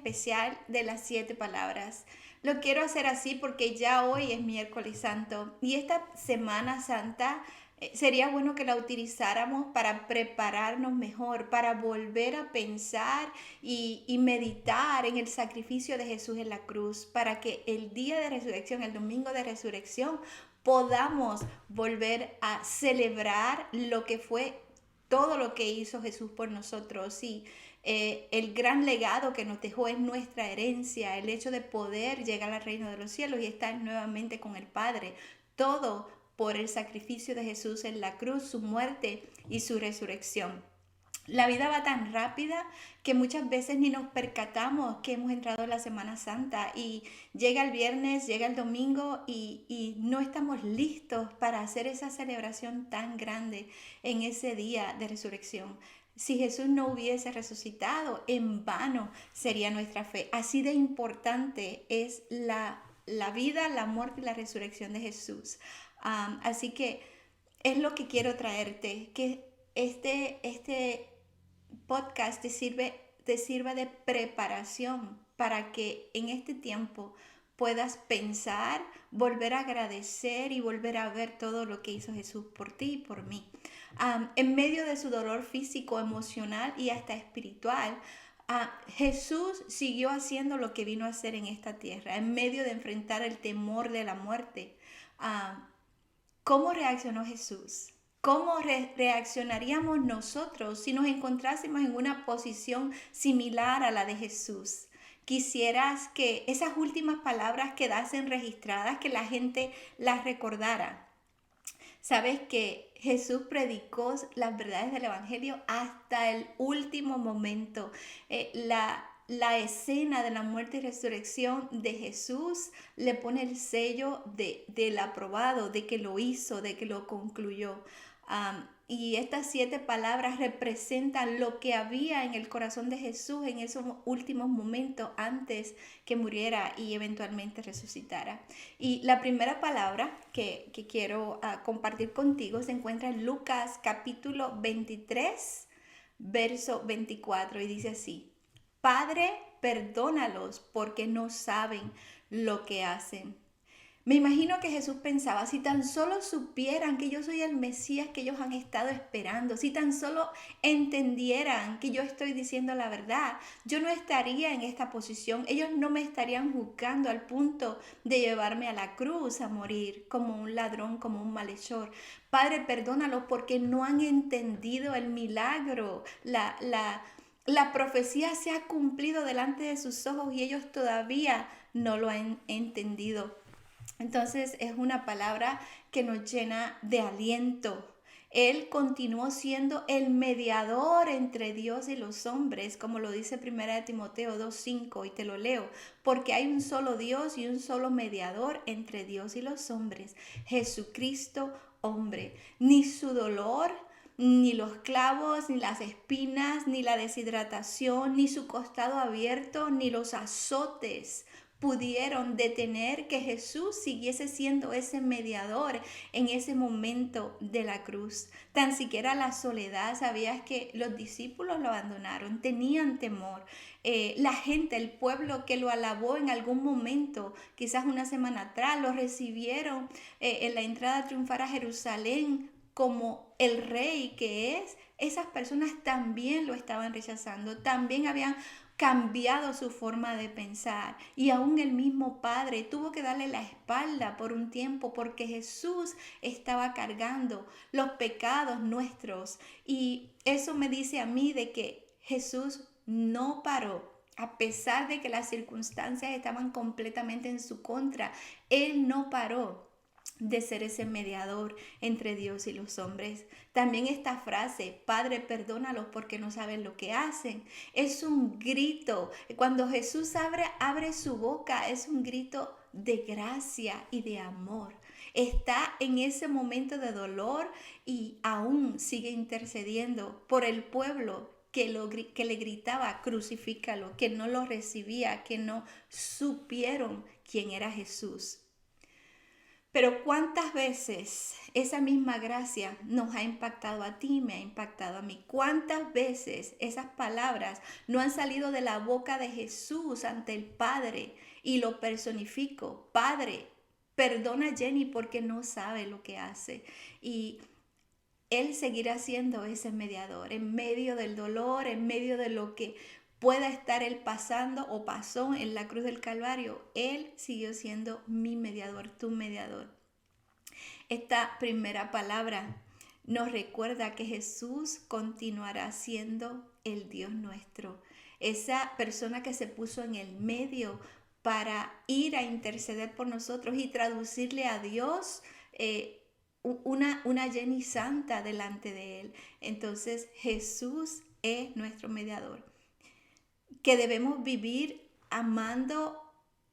especial de las 7 palabras. Lo quiero hacer así porque ya hoy es miércoles santo y esta Semana Santa sería bueno que la utilizáramos para prepararnos mejor, para volver a pensar y meditar en el sacrificio de Jesús en la cruz, para que el día de resurrección, el domingo de resurrección, podamos volver a celebrar lo que fue todo lo que hizo Jesús por nosotros y el gran legado que nos dejó es nuestra herencia, el hecho de poder llegar al reino de los cielos y estar nuevamente con el Padre. Todo por el sacrificio de Jesús en la cruz, su muerte y su resurrección. La vida va tan rápida que muchas veces ni nos percatamos que hemos entrado en la Semana Santa y llega el viernes, llega el domingo y no estamos listos para hacer esa celebración tan grande en ese día de resurrección. Si Jesús no hubiese resucitado, en vano sería nuestra fe. Así de importante es la vida, la muerte y la resurrección de Jesús. Así que es lo que quiero traerte, que este podcast te sirva de preparación para que en este tiempo puedas pensar, volver a agradecer y volver a ver todo lo que hizo Jesús por ti y por mí. En medio de su dolor físico, emocional y hasta espiritual, Jesús siguió haciendo lo que vino a hacer en esta tierra, en medio de enfrentar el temor de la muerte. Ah, ¿Cómo reaccionó Jesús? ¿Cómo reaccionaríamos nosotros si nos encontrásemos en una posición similar a la de Jesús? Quisieras que esas últimas palabras quedasen registradas, que la gente las recordara. Sabes que Jesús predicó las verdades del Evangelio hasta el último momento. La escena de la muerte y resurrección de Jesús le pone el sello del aprobado, de que lo hizo, de que lo concluyó. Y estas 7 palabras representan lo que había en el corazón de Jesús en esos últimos momentos antes que muriera y eventualmente resucitara. Y la primera palabra que quiero compartir contigo se encuentra en Lucas capítulo 23, verso 24 y dice así: Padre, perdónalos porque no saben lo que hacen. Me imagino que Jesús pensaba, si tan solo supieran que yo soy el Mesías que ellos han estado esperando, si tan solo entendieran que yo estoy diciendo la verdad, yo no estaría en esta posición, ellos no me estarían juzgando al punto de llevarme a la cruz a morir como un ladrón, como un malhechor. Padre, perdónalos porque no han entendido el milagro, la profecía se ha cumplido delante de sus ojos y ellos todavía no lo han entendido. Entonces es una palabra que nos llena de aliento. Él continuó siendo el mediador entre Dios y los hombres, como lo dice 1 Timoteo 2:5, y te lo leo, porque hay un solo Dios y un solo mediador entre Dios y los hombres, Jesucristo hombre. Ni su dolor, ni los clavos, ni las espinas, ni la deshidratación, ni su costado abierto, ni los azotes pudieron detener que Jesús siguiese siendo ese mediador en ese momento de la cruz. Tan siquiera la soledad, sabías que los discípulos lo abandonaron, tenían temor. La gente, el pueblo que lo alabó en algún momento, quizás una semana atrás, lo recibieron en la entrada triunfal a Jerusalén como el rey que es. Esas personas también lo estaban rechazando, también habían cambiado su forma de pensar y aún el mismo Padre tuvo que darle la espalda por un tiempo porque Jesús estaba cargando los pecados nuestros y eso me dice a mí de que Jesús no paró. A pesar de que las circunstancias estaban completamente en su contra, Él no paró de ser ese mediador entre Dios y los hombres. También esta frase, Padre, perdónalos porque no saben lo que hacen, es un grito. Cuando Jesús abre su boca, es un grito de gracia y de amor. Está en ese momento de dolor y aún sigue intercediendo por el pueblo que le gritaba, crucifícalo, que no lo recibía, que no supieron quién era Jesús. Pero ¿cuántas veces esa misma gracia nos ha impactado a ti, me ha impactado a mí? ¿Cuántas veces esas palabras no han salido de la boca de Jesús ante el Padre? Y lo personifico, Padre, perdona a Jenny porque no sabe lo que hace. Y Él seguirá siendo ese mediador en medio del dolor, en medio de lo que pueda estar Él pasando o pasó en la cruz del Calvario. Él siguió siendo mi mediador, tu mediador. Esta primera palabra nos recuerda que Jesús continuará siendo el Dios nuestro. Esa persona que se puso en el medio para ir a interceder por nosotros y traducirle a Dios una Jenny santa delante de Él. Entonces Jesús es nuestro mediador, que debemos vivir amando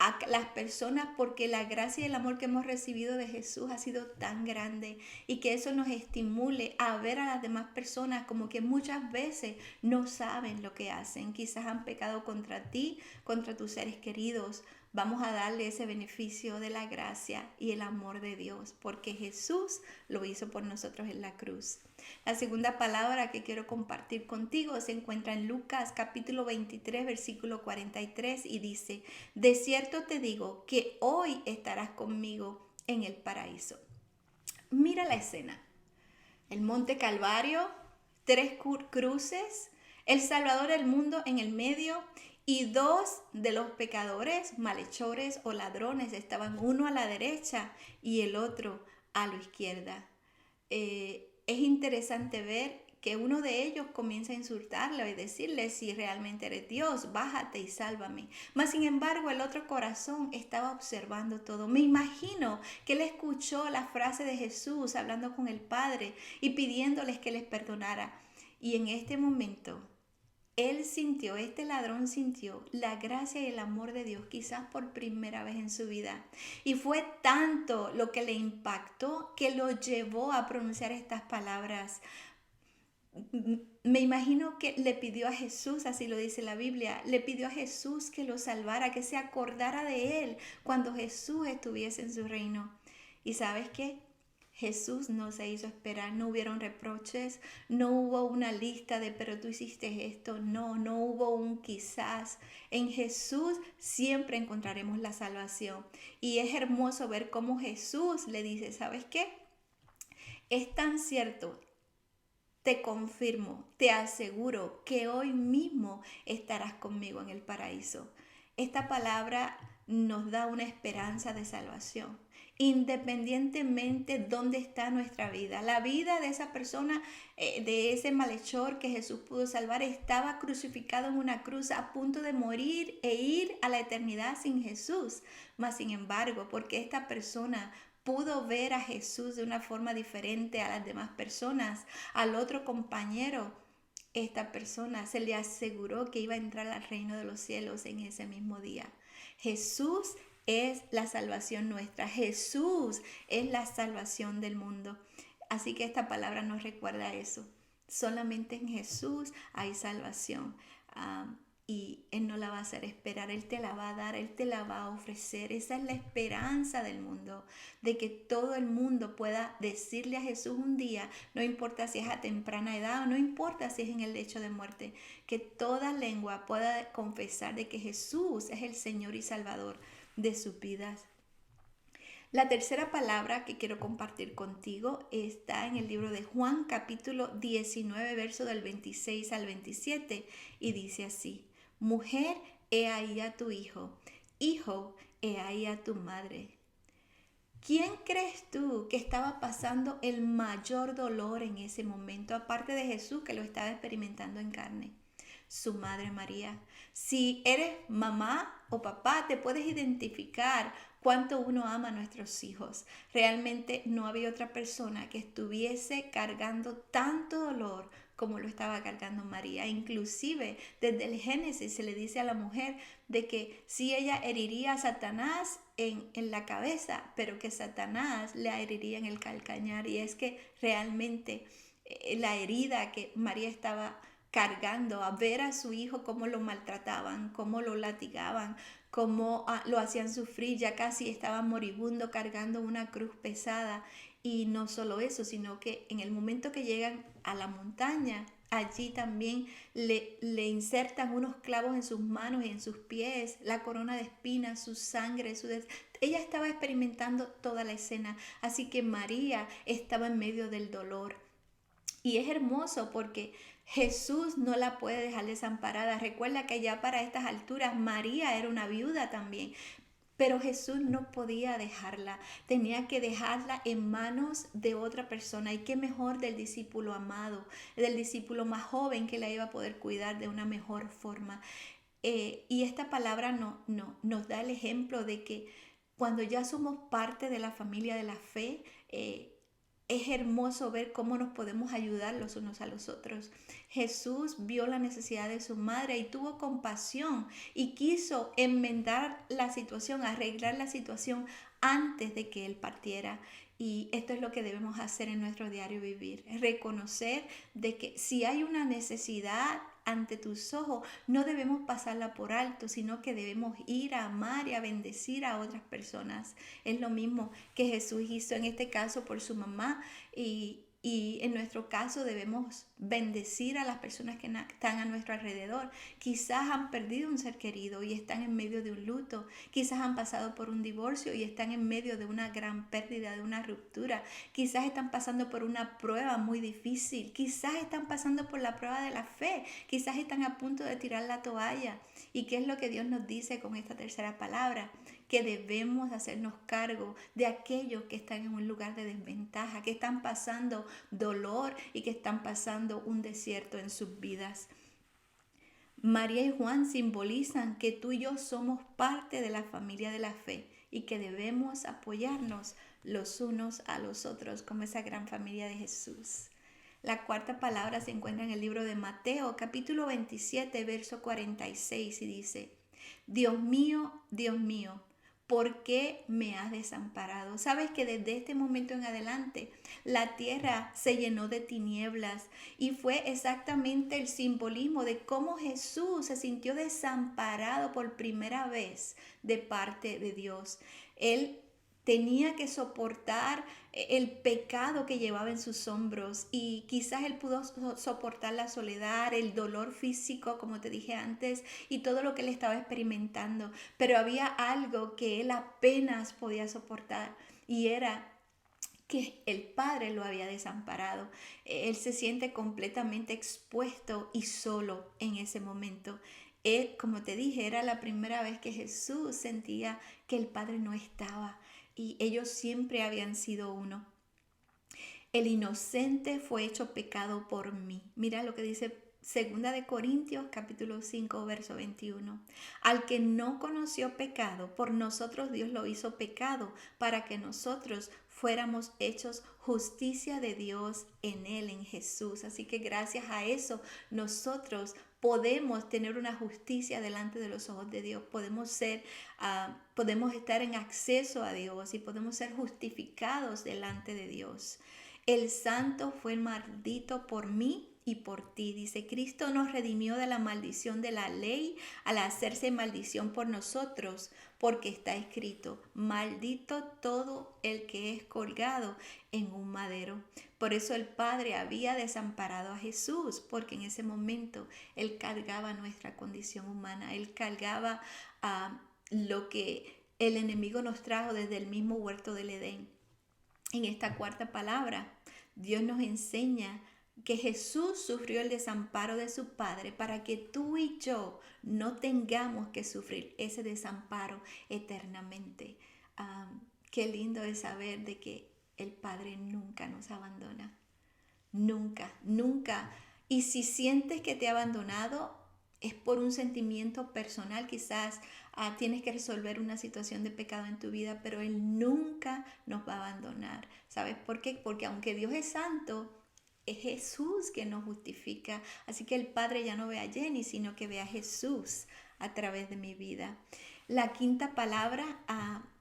a las personas porque la gracia y el amor que hemos recibido de Jesús ha sido tan grande, y que eso nos estimule a ver a las demás personas como que muchas veces no saben lo que hacen, quizás han pecado contra ti, contra tus seres queridos. Vamos a darle ese beneficio de la gracia y el amor de Dios, porque Jesús lo hizo por nosotros en la cruz. La segunda palabra que quiero compartir contigo se encuentra en Lucas capítulo 23, versículo 43, y dice: de cierto te digo que hoy estarás conmigo en el paraíso. Mira la escena: el monte Calvario, tres cruces, el Salvador del mundo en el medio, y dos de los pecadores, malhechores o ladrones estaban, uno a la derecha y el otro a la izquierda. Es interesante ver que uno de ellos comienza a insultarlo y decirle: si realmente eres Dios, bájate y sálvame. Mas sin embargo, el otro corazón estaba observando todo. Me imagino que él escuchó la frase de Jesús hablando con el Padre y pidiéndoles que les perdonara. Y en este momento, este ladrón sintió la gracia y el amor de Dios, quizás por primera vez en su vida. Y fue tanto lo que le impactó que lo llevó a pronunciar estas palabras. Me imagino que le pidió a Jesús, así lo dice la Biblia, le pidió a Jesús que lo salvara, que se acordara de él cuando Jesús estuviese en su reino. ¿Y sabes qué? Jesús no se hizo esperar, no hubieron reproches, no hubo una lista de pero tú hiciste esto, no hubo un quizás. En Jesús siempre encontraremos la salvación. Y es hermoso ver cómo Jesús le dice: ¿sabes qué? Es tan cierto, te confirmo, te aseguro que hoy mismo estarás conmigo en el paraíso. Esta palabra nos da una esperanza de salvación, independientemente de dónde está nuestra vida. La vida de esa persona, de ese malhechor que Jesús pudo salvar, estaba crucificado en una cruz a punto de morir e ir a la eternidad sin Jesús. Mas sin embargo, porque esta persona pudo ver a Jesús de una forma diferente a las demás personas, al otro compañero, esta persona se le aseguró que iba a entrar al reino de los cielos en ese mismo día. Jesús es la salvación nuestra. Jesús es la salvación del mundo. Así que esta palabra nos recuerda eso. Solamente en Jesús hay salvación. Y Él no la va a hacer esperar, Él te la va a dar, Él te la va a ofrecer. Esa es la esperanza del mundo, de que todo el mundo pueda decirle a Jesús un día, no importa si es a temprana edad o no importa si es en el lecho de muerte, que toda lengua pueda confesar de que Jesús es el Señor y Salvador de sus vidas. La tercera palabra que quiero compartir contigo está en el libro de Juan, capítulo 19, verso del 26 al 27, y dice así: mujer, he ahí a tu hijo, hijo, he ahí a tu madre. ¿Quién crees tú que estaba pasando el mayor dolor en ese momento, aparte de Jesús, que lo estaba experimentando en carne? Su madre María. Si eres mamá o papá, te puedes identificar cuánto uno ama a nuestros hijos. Realmente no había otra persona que estuviese cargando tanto dolor como lo estaba cargando María. Inclusive desde el Génesis se le dice a la mujer de que si ella heriría a Satanás en la cabeza, pero que Satanás le heriría en el calcañar. Y es que realmente la herida que María estaba cargando, a ver a su hijo cómo lo maltrataban, cómo lo latigaban, cómo lo hacían sufrir, ya casi estaba moribundo cargando una cruz pesada. Y no solo eso, sino que en el momento que llegan a la montaña, allí también le insertan unos clavos en sus manos y en sus pies, la corona de espinas, su sangre, ella estaba experimentando toda la escena, así que María estaba en medio del dolor. Y es hermoso porque Jesús no la puede dejar desamparada. Recuerda que ya para estas alturas María era una viuda también. Pero Jesús no podía dejarla, tenía que dejarla en manos de otra persona. Y qué mejor del discípulo amado, del discípulo más joven que la iba a poder cuidar de una mejor forma. Y esta palabra nos da el ejemplo de que cuando ya somos parte de la familia de la fe, es hermoso ver cómo nos podemos ayudar los unos a los otros. Jesús vio la necesidad de su madre y tuvo compasión y quiso enmendar la situación, arreglar la situación antes de que él partiera. Y esto es lo que debemos hacer en nuestro diario vivir, reconocer de que si hay una necesidad ante tus ojos, no debemos pasarla por alto, sino que debemos ir a amar y a bendecir a otras personas. Es lo mismo que Jesús hizo en este caso por su mamá y en nuestro caso debemos bendecir a las personas que están a nuestro alrededor. Quizás han perdido un ser querido y están en medio de un luto. Quizás han pasado por un divorcio y están en medio de una gran pérdida, de una ruptura. Quizás están pasando por una prueba muy difícil. Quizás están pasando por la prueba de la fe. Quizás están a punto de tirar la toalla. ¿Y qué es lo que Dios nos dice con esta tercera palabra? Que debemos hacernos cargo de aquellos que están en un lugar de desventaja, que están pasando dolor y que están pasando un desierto en sus vidas. María y Juan simbolizan que tú y yo somos parte de la familia de la fe y que debemos apoyarnos los unos a los otros como esa gran familia de Jesús. La cuarta palabra se encuentra en el libro de Mateo, capítulo 27, verso 46 y dice: Dios mío, ¿por qué me has desamparado? Sabes que desde este momento en adelante la tierra se llenó de tinieblas y fue exactamente el simbolismo de cómo Jesús se sintió desamparado por primera vez de parte de Dios. Él tenía que soportar el pecado que llevaba en sus hombros y quizás él pudo soportar la soledad, el dolor físico, como te dije antes, y todo lo que él estaba experimentando, pero había algo que él apenas podía soportar y era que el Padre lo había desamparado. Él se siente completamente expuesto y solo en ese momento. Él, como te dije, era la primera vez que Jesús sentía que el Padre no estaba y ellos siempre habían sido uno. El inocente fue hecho pecado por mí. Mira lo que dice Segunda de Corintios capítulo 5 verso 21. Al que no conoció pecado, por nosotros Dios lo hizo pecado para que nosotros fuéramos hechos justicia de Dios en él, en Jesús. Así que gracias a eso nosotros podemos tener una justicia delante de los ojos de Dios. Podemos estar en acceso a Dios y podemos ser justificados delante de Dios. El santo fue maldito por mí y por ti. Dice, Cristo nos redimió de la maldición de la ley al hacerse maldición por nosotros, porque está escrito, maldito todo el que es colgado en un madero. Por eso el Padre había desamparado a Jesús, porque en ese momento Él cargaba nuestra condición humana, Él cargaba lo que el enemigo nos trajo desde el mismo huerto del Edén. En esta cuarta palabra, Dios nos enseña que Jesús sufrió el desamparo de su Padre para que tú y yo no tengamos que sufrir ese desamparo eternamente. Qué lindo es saber de que el Padre nunca nos abandona. Nunca, nunca. Y si sientes que te ha abandonado, es por un sentimiento personal, quizás tienes que resolver una situación de pecado en tu vida, pero Él nunca nos va a abandonar. ¿Sabes por qué? Porque aunque Dios es santo, es Jesús que nos justifica. Así que el Padre ya no ve a Jenny, sino que ve a Jesús a través de mi vida. La quinta palabra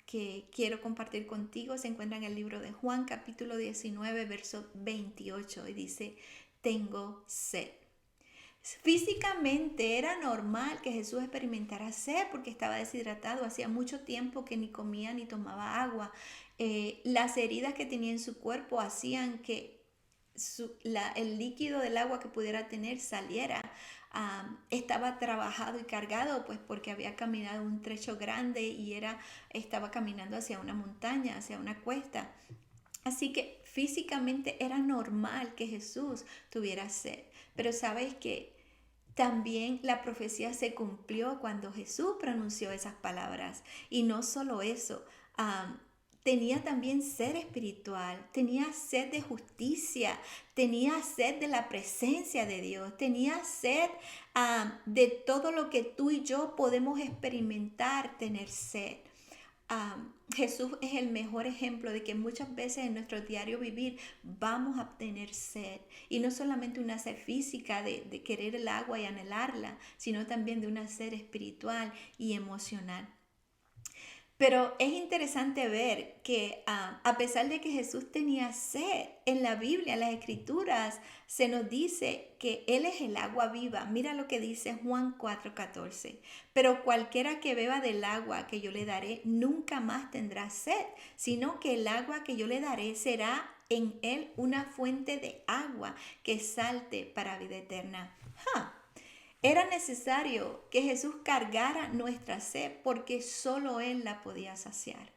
que quiero compartir contigo se encuentra en el libro de Juan, capítulo 19, verso 28, y dice, tengo sed. Físicamente era normal que Jesús experimentara sed porque estaba deshidratado, hacía mucho tiempo que ni comía ni tomaba agua. Las heridas que tenía en su cuerpo hacían que el líquido del agua que pudiera tener saliera. Estaba trabajado y cargado pues porque había caminado un trecho grande y estaba caminando hacia una montaña, hacia una cuesta. Así que físicamente era normal que Jesús tuviera sed. Pero sabes que también la profecía se cumplió cuando Jesús pronunció esas palabras. Y no solo eso, tenía también sed espiritual, tenía sed de justicia, tenía sed de la presencia de Dios, tenía sed de todo lo que tú y yo podemos experimentar, tener sed. Jesús es el mejor ejemplo de que muchas veces en nuestro diario vivir vamos a tener sed. Y no solamente una sed física de querer el agua y anhelarla, sino también de una sed espiritual y emocional. Pero es interesante ver que a pesar de que Jesús tenía sed, en la Biblia, en las Escrituras, se nos dice que Él es el agua viva. Mira lo que dice Juan 4:14. Pero cualquiera que beba del agua que yo le daré, nunca más tendrá sed, sino que el agua que yo le daré será en Él una fuente de agua que salte para vida eterna. ¡Ja! Era necesario que Jesús cargara nuestra sed porque solo Él la podía saciar.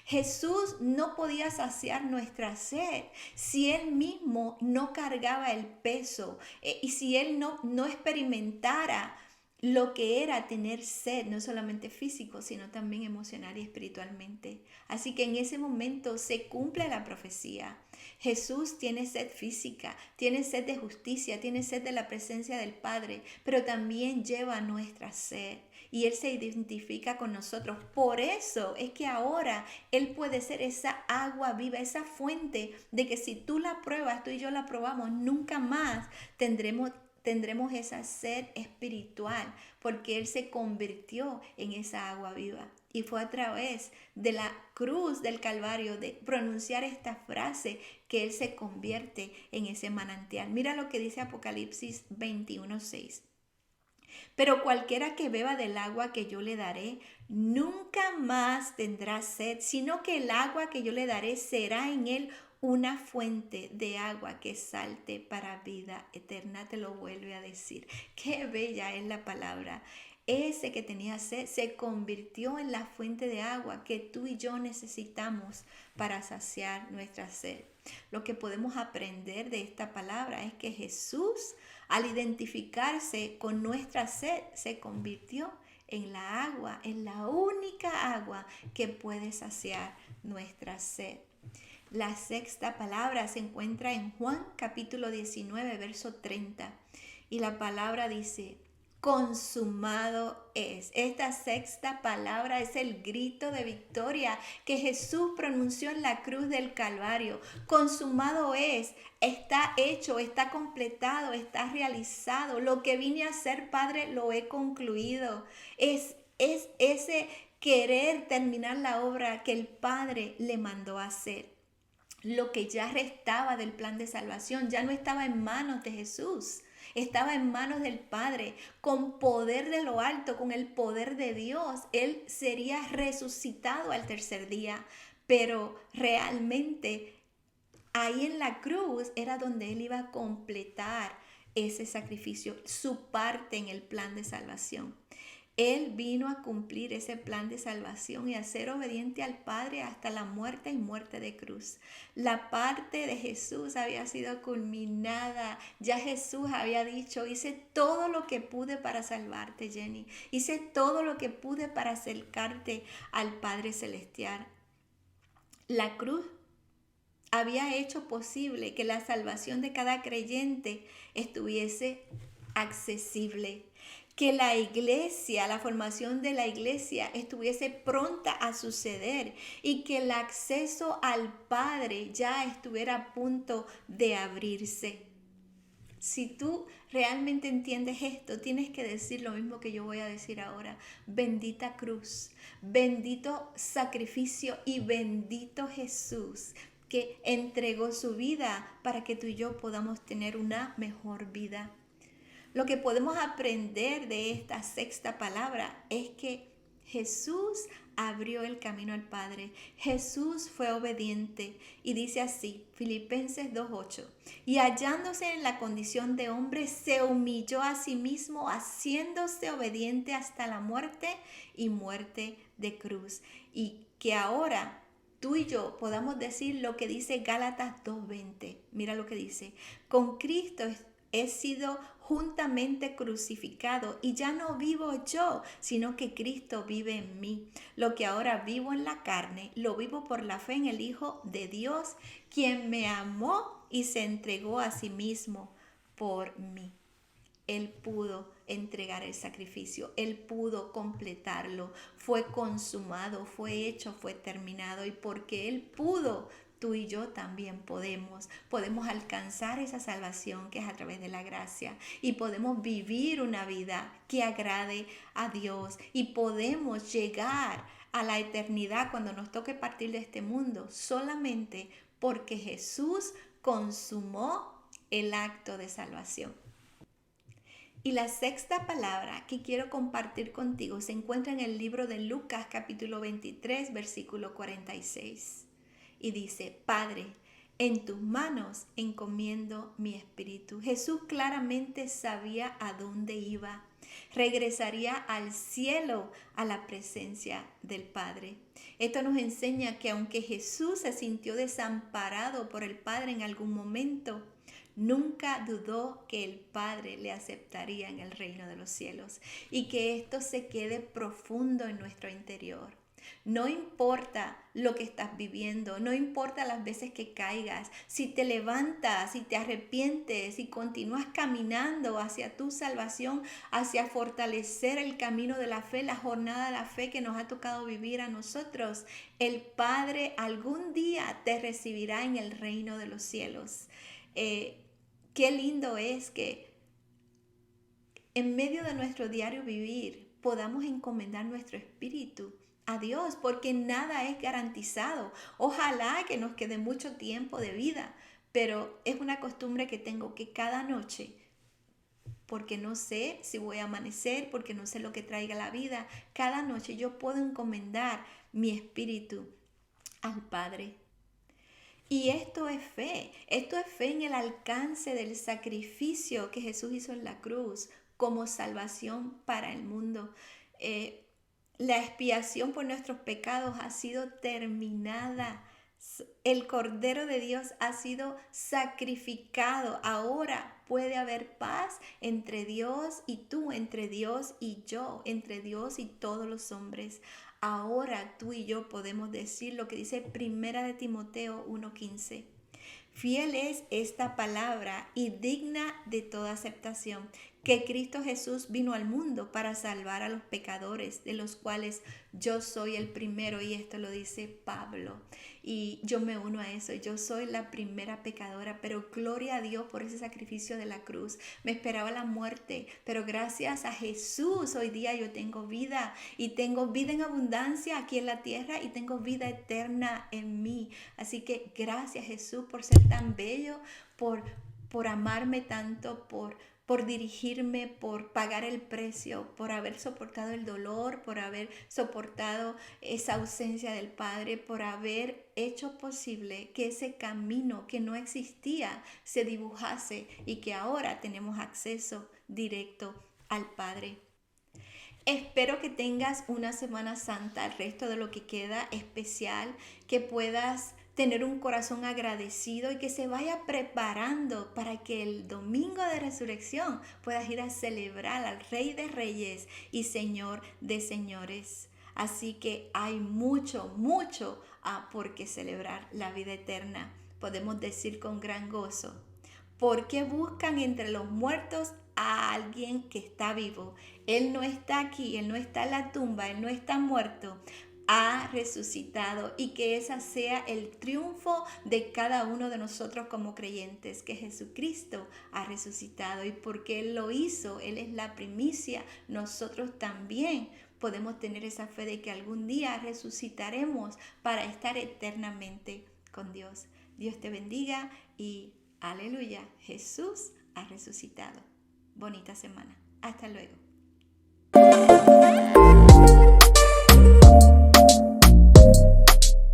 Jesús no podía saciar nuestra sed si Él mismo no cargaba el peso y si Él no experimentara lo que era tener sed, no solamente físico, sino también emocional y espiritualmente. Así que en ese momento se cumple la profecía. Jesús tiene sed física, tiene sed de justicia, tiene sed de la presencia del Padre, pero también lleva nuestra sed y Él se identifica con nosotros. Por eso es que ahora Él puede ser esa agua viva, esa fuente de que si tú la pruebas, tú y yo la probamos, nunca más tendremos esa sed espiritual, porque Él se convirtió en esa agua viva. Y fue a través de la cruz del Calvario, de pronunciar esta frase, que Él se convierte en ese manantial. Mira lo que dice Apocalipsis 21:6. Pero cualquiera que beba del agua que yo le daré, nunca más tendrá sed, sino que el agua que yo le daré será en él una fuente de agua que salte para vida eterna. Te lo vuelve a decir. Qué bella es la palabra. Ese que tenía sed se convirtió en la fuente de agua que tú y yo necesitamos para saciar nuestra sed. Lo que podemos aprender de esta palabra es que Jesús, al identificarse con nuestra sed, se convirtió en la agua, en la única agua que puede saciar nuestra sed. La sexta palabra se encuentra en Juan capítulo 19, verso 30. Y la palabra dice: consumado es. Esta sexta palabra es el grito de victoria que Jesús pronunció en la cruz del Calvario. Consumado es, está hecho, está completado, está realizado. Lo que vine a hacer, Padre, lo he concluido. Es ese querer terminar la obra que el Padre le mandó a hacer. Lo que ya restaba del plan de salvación ya no estaba en manos de Jesús. Estaba en manos del Padre, con poder de lo alto, con el poder de Dios. Él sería resucitado al tercer día, pero realmente ahí en la cruz era donde Él iba a completar ese sacrificio, su parte en el plan de salvación. Él vino a cumplir ese plan de salvación y a ser obediente al Padre hasta la muerte y muerte de cruz. La parte de Jesús había sido culminada. Ya Jesús había dicho: hice todo lo que pude para salvarte, Jenny. Hice todo lo que pude para acercarte al Padre Celestial. La cruz había hecho posible que la salvación de cada creyente estuviese accesible, que la iglesia, la formación de la iglesia estuviese pronta a suceder y que el acceso al Padre ya estuviera a punto de abrirse. Si tú realmente entiendes esto, tienes que decir lo mismo que yo voy a decir ahora. Bendita cruz, bendito sacrificio y bendito Jesús, que entregó su vida para que tú y yo podamos tener una mejor vida. Lo que podemos aprender de esta sexta palabra es que Jesús abrió el camino al Padre. Jesús fue obediente y dice así, Filipenses 2:8, y hallándose en la condición de hombre, se humilló a sí mismo, haciéndose obediente hasta la muerte y muerte de cruz. Y que ahora tú y yo podamos decir lo que dice Gálatas 2:20. Mira lo que dice, con Cristo he sido juntamente crucificado y ya no vivo yo, sino que Cristo vive en mí. Lo que ahora vivo en la carne, lo vivo por la fe en el Hijo de Dios, quien me amó y se entregó a sí mismo por mí. Él pudo entregar el sacrificio, Él pudo completarlo, fue consumado, fue hecho, fue terminado. Y porque Él pudo, tú y yo también podemos alcanzar esa salvación que es a través de la gracia y podemos vivir una vida que agrade a Dios y podemos llegar a la eternidad cuando nos toque partir de este mundo solamente porque Jesús consumó el acto de salvación. Y la sexta palabra que quiero compartir contigo se encuentra en el libro de Lucas capítulo 23 versículo 46. Y dice, Padre, en tus manos encomiendo mi espíritu. Jesús claramente sabía a dónde iba. Regresaría al cielo, a la presencia del Padre. Esto nos enseña que aunque Jesús se sintió desamparado por el Padre en algún momento, nunca dudó que el Padre le aceptaría en el reino de los cielos y que esto se quede profundo en nuestro interior. No importa lo que estás viviendo, no importa las veces que caigas, si te levantas, si te arrepientes y continúas caminando hacia tu salvación, hacia fortalecer el camino de la fe, la jornada de la fe que nos ha tocado vivir a nosotros, el Padre algún día te recibirá en el reino de los cielos. Qué lindo es que en medio de nuestro diario vivir podamos encomendar nuestro espíritu a Dios, porque nada es garantizado. Ojalá que nos quede mucho tiempo de vida, pero es una costumbre que tengo que cada noche, porque no sé si voy a amanecer, porque no sé lo que traiga la vida, cada noche yo puedo encomendar mi espíritu al Padre. Y esto es fe en el alcance del sacrificio que Jesús hizo en la cruz como salvación para el mundo. La expiación por nuestros pecados ha sido terminada. El Cordero de Dios ha sido sacrificado. Ahora puede haber paz entre Dios y tú, entre Dios y yo, entre Dios y todos los hombres. Ahora tú y yo podemos decir lo que dice Primera de Timoteo 1:15. Fiel es esta palabra y digna de toda aceptación, que Cristo Jesús vino al mundo para salvar a los pecadores, de los cuales yo soy el primero, y esto lo dice Pablo. Y yo me uno a eso, yo soy la primera pecadora, pero gloria a Dios por ese sacrificio de la cruz. Me esperaba la muerte, pero gracias a Jesús hoy día yo tengo vida, y tengo vida en abundancia aquí en la tierra, y tengo vida eterna en mí. Así que gracias Jesús por ser tan bello, por amarme tanto, por dirigirme, por pagar el precio, por haber soportado el dolor, por haber soportado esa ausencia del Padre, por haber hecho posible que ese camino que no existía se dibujase y que ahora tenemos acceso directo al Padre. Espero que tengas una Semana Santa, el resto de lo que queda especial, que puedas tener un corazón agradecido y que se vaya preparando para que el domingo de resurrección puedas ir a celebrar al Rey de Reyes y Señor de Señores. Así que hay mucho por qué celebrar la vida eterna. Podemos decir con gran gozo, ¿por qué buscan entre los muertos a alguien que está vivo? Él no está aquí, Él no está en la tumba, Él no está muerto, ha resucitado. Y que ese sea el triunfo de cada uno de nosotros como creyentes, que Jesucristo ha resucitado, y porque Él lo hizo, Él es la primicia, nosotros también podemos tener esa fe de que algún día resucitaremos para estar eternamente con Dios. Dios te bendiga y aleluya, Jesús ha resucitado. bonita semana. Hasta luego.